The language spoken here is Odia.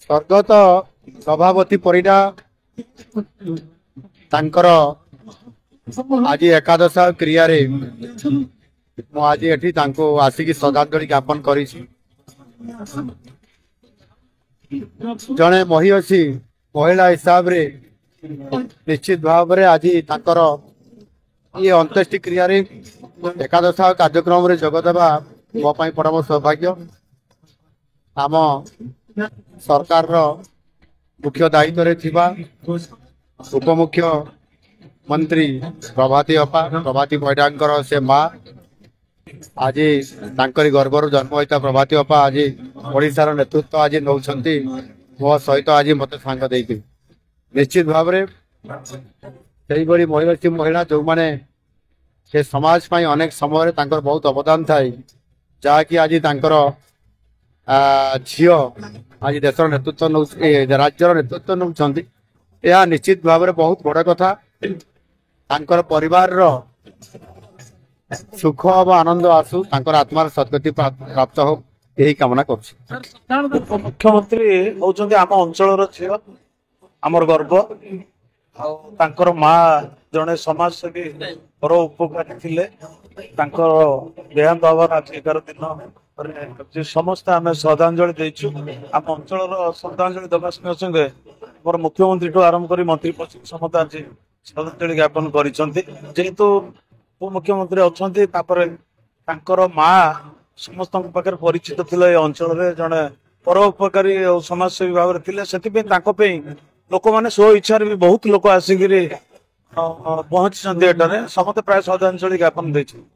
ସ୍ୱର୍ଗତ ସଭାପତି ପରିଡ଼ା ତାଙ୍କର ଆଜି ଏକାଦଶ କ୍ରିୟାରେ ମୁଁ ଆଜି ଏଠି ତାଙ୍କୁ ଆସିକି ଶ୍ରଦ୍ଧାଞ୍ଜଳି ଜ୍ଞାପନ କରିଛି। ଜଣେ ମହିୟସୀ ମହିଳା ହିସାବରେ ନିଶ୍ଚିତ ଭାବରେ ଆଜି ତାଙ୍କର ଇଏ ଅନ୍त्येष्टि କ୍ରିୟାରେ ଏକାଦଶ କାର୍ଯ୍ୟକ୍ରମରେ ଯୋଗଦେବା ମୋ ପାଇଁ ପରମ ସୌଭାଗ୍ୟ। ଆମ ସରକାରର ମୁଖ୍ୟ ଦାୟିତ୍ୱରେ ଥିବା ଉପମୁଖ୍ୟମନ୍ତ୍ରୀ ପ୍ରଭାତୀ ପରିଡ଼ାଙ୍କର ସେ ମା ଆଜି ତାଙ୍କରି ଗର୍ଭରୁ ଜନ୍ମ ହୋଇଥିବା ପ୍ରଭାତୀ ଅପା ଆଜି ଓଡ଼ିଶାର ନେତୃତ୍ୱ ଆଜି ନେଉଛନ୍ତି ମୋ ସହିତ ଆଜି ମୋତେ ସାଙ୍ଗ ଦେଇକି। ନିଶ୍ଚିତ ଭାବରେ ସେଇଭଳି ମହିଳା ଯେଉଁମାନେ ସେ ସମାଜ ପାଇଁ ଅନେକ ସମୟରେ ତାଙ୍କର ବହୁତ ଅବଦାନ ଥାଏ, ଯାହାକି ଆଜି ତାଙ୍କର ଝିଅ ଆଜି ଦେଶର ନେତୃତ୍ୱ ରାଜ୍ୟର ନେତୃତ୍ୱ ନେଉଛନ୍ତି। ଏହା ନିଶ୍ଚିତ ଭାବରେ ବହୁତ ବଡ଼ କଥା। ତାଙ୍କର ପରିବାରର ସୁଖ ବା ଆନନ୍ଦ ଆସୁ, ତାଙ୍କର ଆତ୍ମାର ସଦ୍ଗତି ପ୍ରାପ୍ତ ହଉ, ଏହି କାମନା କରୁଛି। ମୁଖ୍ୟମନ୍ତ୍ରୀ ହଉଛନ୍ତି ଆମ ଅଞ୍ଚଳର ଝିଅ, ଆମର ଗର୍ବ। ଆଉ ତାଙ୍କର ମା ଜଣେ ସମାଜସେବୀ ପର ଉପକାରୀ ଥିଲେ। ତାଙ୍କର ଦେହାନ୍ତ ହବାର ଆଜି 11 ଦିନ ସମସ୍ତେ ଆମେ ଶ୍ରଦ୍ଧାଞ୍ଜଳି ଦେଇଛୁ। ଆମ ଅଞ୍ଚଳର ଶ୍ରଦ୍ଧାଞ୍ଜଳି ଦେବା ସଙ୍ଗେ ସଙ୍ଗେ ଆମର ମୁଖ୍ୟମନ୍ତ୍ରୀଠୁ ଆରମ୍ଭ କରି ମନ୍ତ୍ରୀ ପରିଷଦ ସମସ୍ତେ ଆଜି ଶ୍ରଦ୍ଧାଞ୍ଜଳି ଜ୍ଞାପନ କରିଛନ୍ତି। ଯେହେତୁ ଉପମୁଖ୍ୟମନ୍ତ୍ରୀ ଅଛନ୍ତି, ତାପରେ ତାଙ୍କର ମା ସମସ୍ତଙ୍କ ପାଖରେ ପରିଚିତ ଥିଲେ। ଏ ଅଞ୍ଚଳରେ ଜଣେ ପରୋପକାରୀ ଆଉ ସମାଜସେବୀ ଭାବରେ ଥିଲେ। ସେଥିପାଇଁ ତାଙ୍କ ପାଇଁ ଲୋକମାନେ ସ୍ୱ ଇଚ୍ଛାରେ ବି ବହୁତ ଲୋକ ଆସିକିରି ପହଞ୍ଚିଛନ୍ତି। ଏଠାରେ ସମସ୍ତେ ପ୍ରାୟ ଶ୍ରଦ୍ଧାଞ୍ଜଳି ଜ୍ଞାପନ ଦେଇଛନ୍ତି।